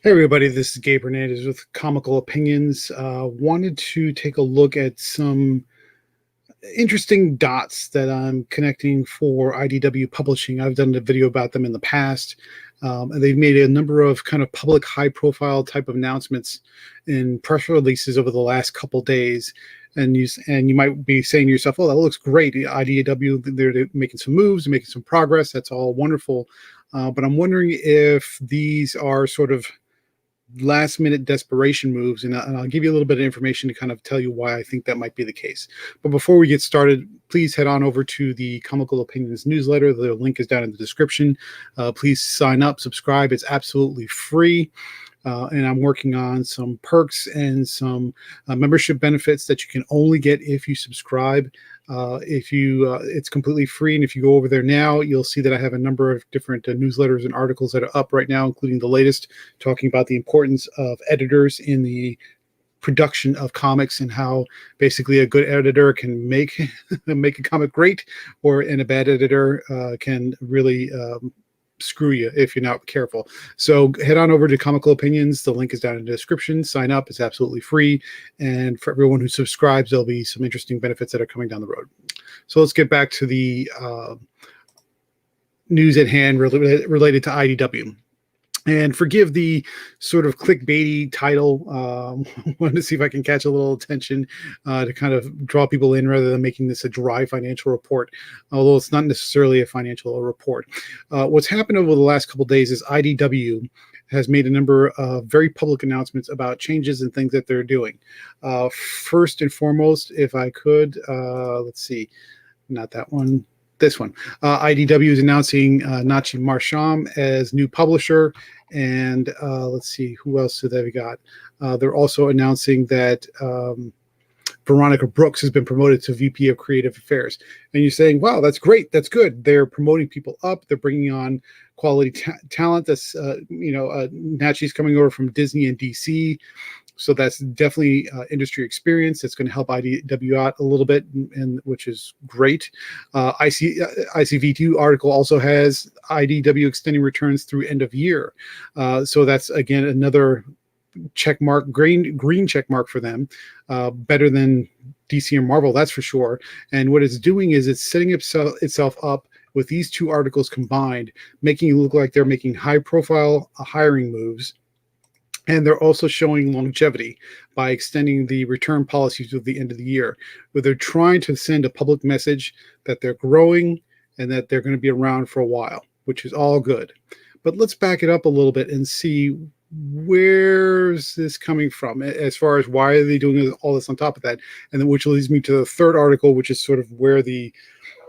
Hey everybody, this is Gabe Hernandez with Comical Opinions. Wanted to take a look at some interesting dots that I'm connecting for IDW Publishing. I've done a video about them in the past, and they've made a number of kind of public, high-profile type of announcements in press releases over the last couple days. And you might be saying to yourself, "Oh, that looks great. IDW, they're making some moves, making some progress. That's all wonderful." But I'm wondering if these are sort of last minute desperation moves, and I'll give you a little bit of information to kind of tell you why I think that might be the case. But before we get started, please head on over to the Comical Opinions newsletter. The link is down in the description. Please sign up, subscribe. It's absolutely free. And I'm working on some perks and some membership benefits that you can only get if you subscribe. It's completely free, and if you go over there now, you'll see that I have a number of different newsletters and articles that are up right now, including the latest talking about the importance of editors in the production of comics and how basically a good editor can make make a comic great, and a bad editor can really screw you if you're not careful. So head on over to Comical Opinions. The link is down in the description. Sign up. It's absolutely free. And for everyone who subscribes, there'll be some interesting benefits that are coming down the road. So let's get back to the news at hand related to IDW. And forgive the sort of clickbaity title. Wanted to see if I can catch a little attention to kind of draw people in rather than making this a dry financial report, although it's not necessarily a financial report. What's happened over the last couple of days is IDW has made a number of very public announcements about changes and things that they're doing. First and foremost, if I could, let's see, not that one. This one. IDW is announcing Nachi Marsham as new publisher. And let's see, who else have they got? They're also announcing that Veronica Brooks has been promoted to VP of Creative Affairs. And you're saying, wow, that's great. That's good. They're promoting people up. They're bringing on quality talent. That's, Nachi's coming over from Disney and DC. So that's definitely industry experience. That's going to help IDW out a little bit, and which is great. ICV2 article also has IDW extending returns through end of year. So that's, again, another check mark, green check mark for them. Better than DC and Marvel, that's for sure. And what it's doing is it's setting itself up with these two articles combined, making it look like they're making high-profile hiring moves. And they're also showing longevity by extending the return policy to the end of the year, where they're trying to send a public message that they're growing and that they're going to be around for a while, which is all good. But let's back it up a little bit and see where's this coming from as far as why are they doing all this on top of that. And then which leads me to the third article, which is sort of where the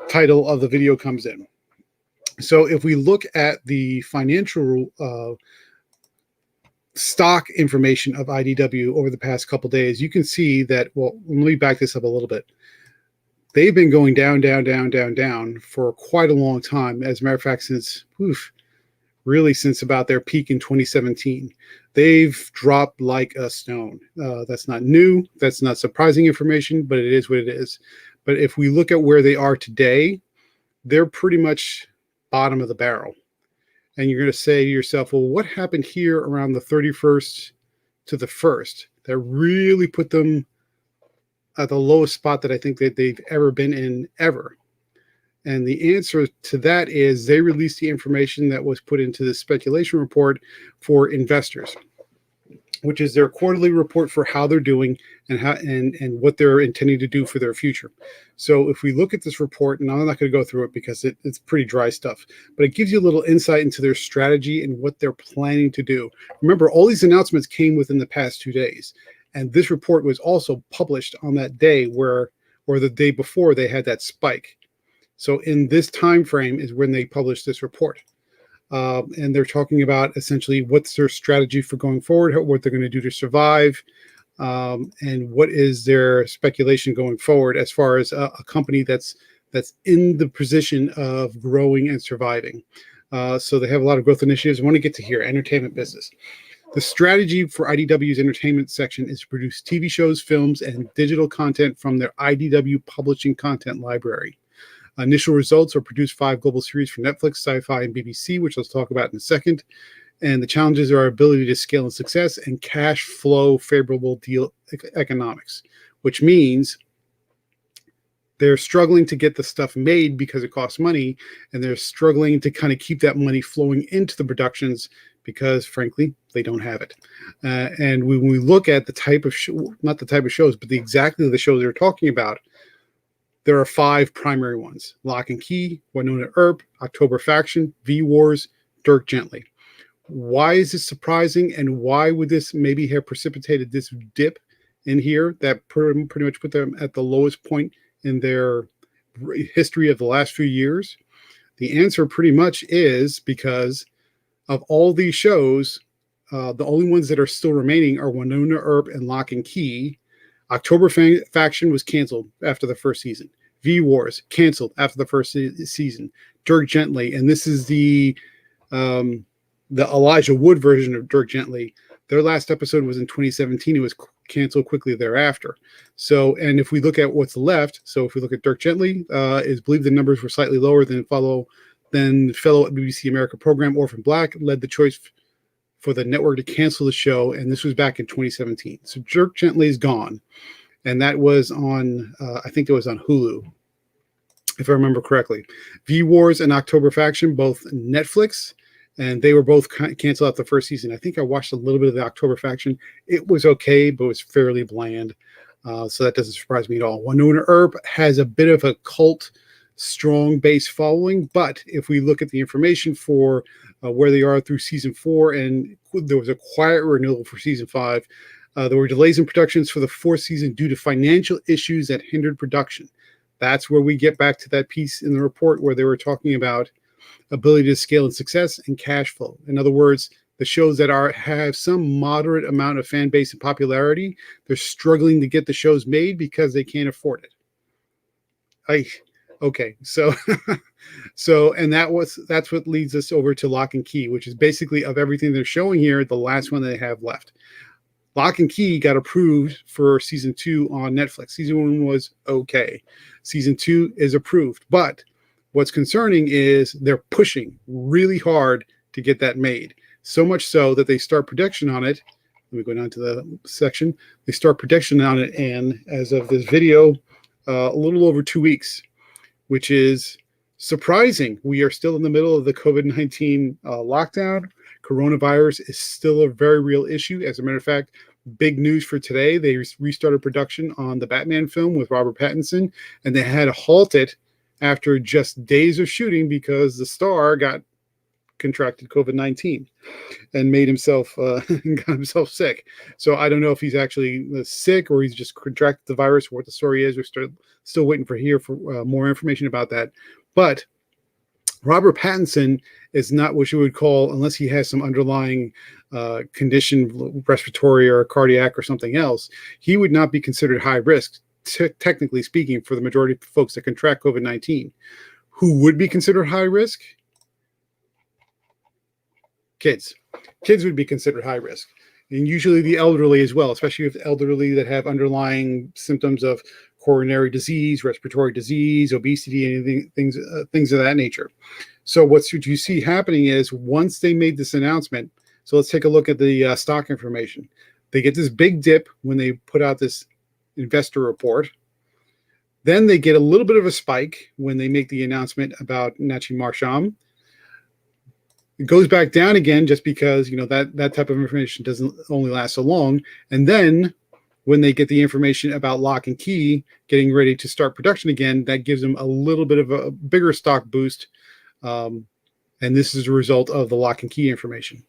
title of the video comes in. So if we look at the financial stock information of IDW over the past couple of days, you can see that, well, let me back this up a little bit. They've been going down for quite a long time. As a matter of fact, since about their peak in 2017, they've dropped like a stone. That's not new. That's not surprising information, but it is what it is. But if we look at where they are today, they're pretty much bottom of the barrel. And you're going to say to yourself, well, what happened here around the 31st to the 1st that really put them at the lowest spot that I think that they've ever been in ever? And the answer to that is they released the information that was put into the speculation report for investors, which is their quarterly report for how they're doing and what they're intending to do for their future. So if we look at this report, and I'm not going to go through it because it's pretty dry stuff, but it gives you a little insight into their strategy and what they're planning to do. Remember, all these announcements came within the past 2 days. And this report was also published on that day or the day before they had that spike. So in this time frame is when they published this report. And they're talking about essentially what's their strategy for going forward, what they're going to do to survive, and what is their speculation going forward as far as a company that's in the position of growing and surviving. So they have a lot of growth initiatives. I want to get to here, entertainment business. The strategy for IDW's entertainment section is to produce TV shows, films, and digital content from their IDW Publishing content library. Initial results are produced 5 global series for Netflix, Sci-Fi, and BBC, which let's talk about in a second. And the challenges are our ability to scale and success and cash flow favorable deal economics, which means they're struggling to get the stuff made because it costs money, and they're struggling to kind of keep that money flowing into the productions because, frankly, they don't have it. And when we look at the type of not the type of shows, but exactly the shows they're talking about, there are 5 primary ones: Locke and Key, Winona Earp, October Faction, V Wars, Dirk Gently. Why is this surprising, and why would this maybe have precipitated this dip in here that pretty much put them at the lowest point in their history of the last few years? The answer pretty much is because of all these shows, the only ones that are still remaining are Winona Earp and Locke and Key. October Faction was canceled after the first season. V Wars canceled after the first season. Dirk Gently, and this is the Elijah Wood version of Dirk Gently. Their last episode was in 2017. It was canceled quickly thereafter. So, and if we look at what's left, so if we look at Dirk Gently, is believe the numbers were slightly lower than fellow BBC America program Orphan Black led the choice for the network to cancel the show, and this was back in 2017. So Dirk Gently is gone, and that was on, I think it was on Hulu, if I remember correctly. V Wars and October Faction, both Netflix, and they were both canceled out the first season. I think I watched a little bit of the October Faction. It was okay, but it was fairly bland. So that doesn't surprise me at all. Winona Earp has a bit of a cult, strong base following, but if we look at the information for where they are through season 4, and there was a quiet renewal for season 5, there were delays in productions for the 4th season due to financial issues that hindered production. That's where we get back to that piece in the report where they were talking about ability to scale and success and cash flow. In other words, the shows that have some moderate amount of fan base and popularity, they're struggling to get the shows made because they can't afford it. Okay, so and that's what leads us over to Locke and Key, which is basically, of everything they're showing here, the last one they have left. Locke and Key got approved for season 2 on Netflix. Season 1 was okay. Season 2 is approved, but what's concerning is they're pushing really hard to get that made. So much so that they start production on it. Let me go down to the section. They start production on it, and as of this video, a little over 2 weeks, which is surprising. We are still in the middle of the COVID-19 lockdown. Coronavirus is still a very real issue. As a matter of fact, big news for today, they restarted production on the Batman film with Robert Pattinson, and they had to halt it after just days of shooting because the star contracted COVID-19 and made himself got himself sick. So I don't know if he's actually sick or he's just contracted the virus, or what the story is. We're still waiting for more information about that. But Robert Pattinson is not what you would call, unless he has some underlying condition, respiratory or cardiac or something else, he would not be considered high risk, technically speaking, for the majority of folks that contract COVID-19. Who would be considered high risk? Kids. Kids would be considered high risk. And usually the elderly as well, especially if the elderly that have underlying symptoms of coronary disease, respiratory disease, obesity, anything, things of that nature. So what you see happening is, once they made this announcement, so let's take a look at the stock information. They get this big dip when they put out this investor report. Then they get a little bit of a spike when they make the announcement about Nachi Marsham. It goes back down again just because, that type of information doesn't only last so long. And then when they get the information about Locke and Key getting ready to start production again, that gives them a little bit of a bigger stock boost. And this is a result of the Locke and Key information.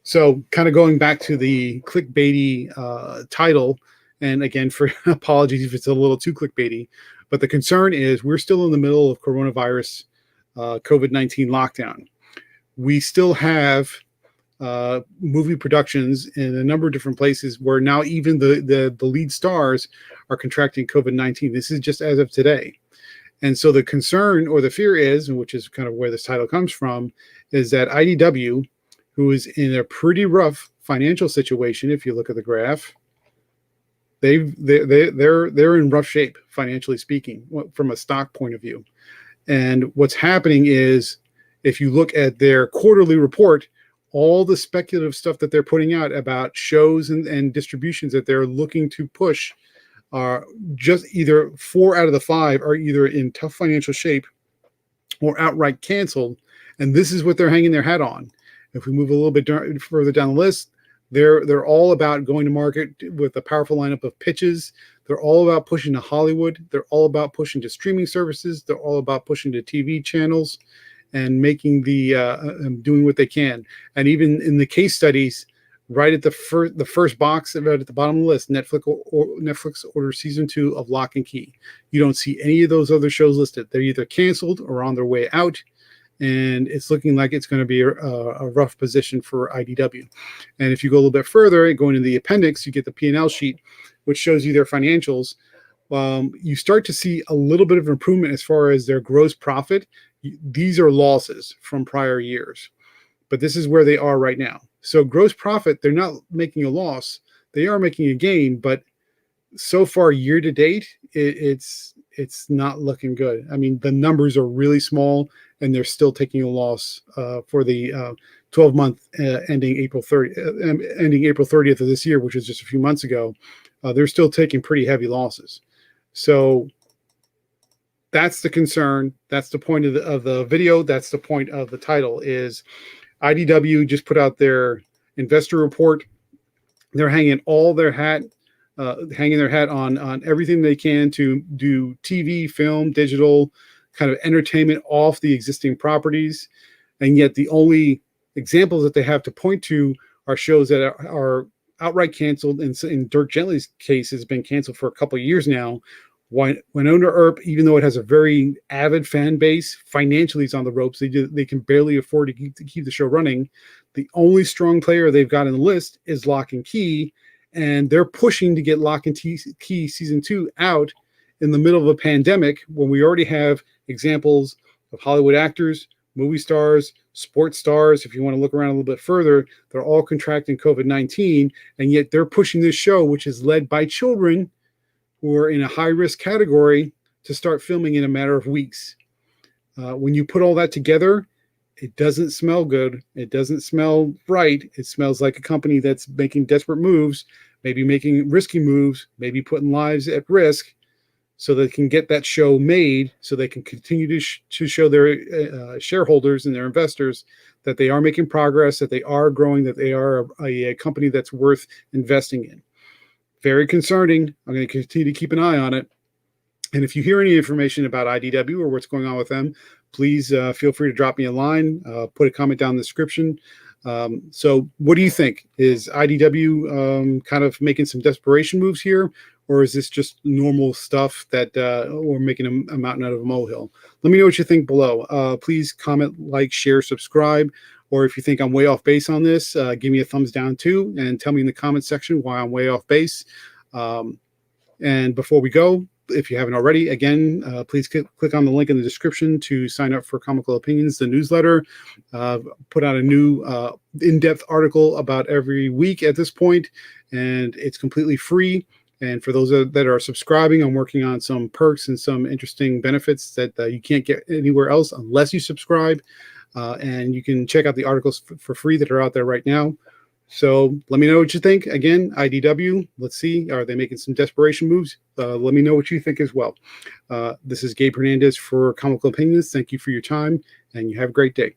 So kind of going back to the clickbaity title, and again, for apologies if it's a little too clickbaity, but the concern is we're still in the middle of coronavirus COVID-19 lockdown. We still have movie productions in a number of different places where now even the lead stars are contracting COVID-19. This is just as of today. And so the concern or the fear is, which is kind of where this title comes from, is that IDW, who is in a pretty rough financial situation, if you look at the graph, they're in rough shape, financially speaking, from a stock point of view. And what's happening is, if you look at their quarterly report, all the speculative stuff that they're putting out about shows and distributions that they're looking to push are just either 4 out of the 5 are either in tough financial shape or outright canceled. And this is what they're hanging their hat on. If we move a little bit further down the list, they're all about going to market with a powerful lineup of pitches. They're all about pushing to Hollywood. They're all about pushing to streaming services. They're all about pushing to TV channels and making doing what they can. And even in the case studies, right at the first box, right at the bottom of the list, Netflix orders season 2 of Locke Key. You don't see any of those other shows listed. They're either canceled or on their way out, and it's looking like it's going to be a rough position for IDW. And if you go a little bit further, going into the appendix, you get the P&L sheet, which shows you their financials. You start to see a little bit of improvement as far as their gross profit. These are losses from prior years, but this is where they are right now. So gross profit, they're not making a loss. They are making a gain, but so far year to date, it's not looking good. I mean, the numbers are really small, and they're still taking a loss for the 12-month ending April 30th of this year, which is just a few months ago. They're still taking pretty heavy losses. So that's the concern. That's the point of the video. That's the point of the title. Is IDW just put out their investor report. They're hanging their hat on everything they can to do TV, film, digital kind of entertainment off the existing properties. And yet the only examples that they have to point to are shows that are outright canceled. And in Dirk Gently's case, has been canceled for a couple of years now. Winona Earp, even though it has a very avid fan base, financially is on the ropes. They can barely afford to keep the show running. The only strong player they've got on the list is Locke & Key, and they're pushing to get Locke & Key season 2 out in the middle of a pandemic when we already have examples of Hollywood actors, movie stars, sports stars. If you want to look around a little bit further, they're all contracting COVID-19, and yet they're pushing this show, which is led by children who are in a high-risk category, to start filming in a matter of weeks. When you put all that together, it doesn't smell good. It doesn't smell right. It smells like a company that's making desperate moves, maybe making risky moves, maybe putting lives at risk so they can get that show made, so they can continue to show their shareholders and their investors that they are making progress, that they are growing, that they are a company that's worth investing in. Very concerning. I'm going to continue to keep an eye on it. And if you hear any information about IDW or what's going on with them, please feel free to drop me a line, put a comment down in the description. So what do you think? Is IDW kind of making some desperation moves here? Or is this just normal stuff that or making a mountain out of a molehill? Let me know what you think below. Please comment, like, share, subscribe. Or if you think I'm way off base on this, give me a thumbs down too, and tell me in the comment section why I'm way off base. And before we go, if you haven't already, again, please click on the link in the description to sign up for Comical Opinions, the newsletter. Put out a new in-depth article about every week at this point, and it's completely free. And for those that are subscribing, I'm working on some perks and some interesting benefits that you can't get anywhere else unless you subscribe. And you can check out the articles for free that are out there right now. So let me know what you think. Again, IDW, let's see, are they making some desperation moves? Let me know what you think as well. This is Gabe Hernandez for Comical Opinions. Thank you for your time, and you have a great day.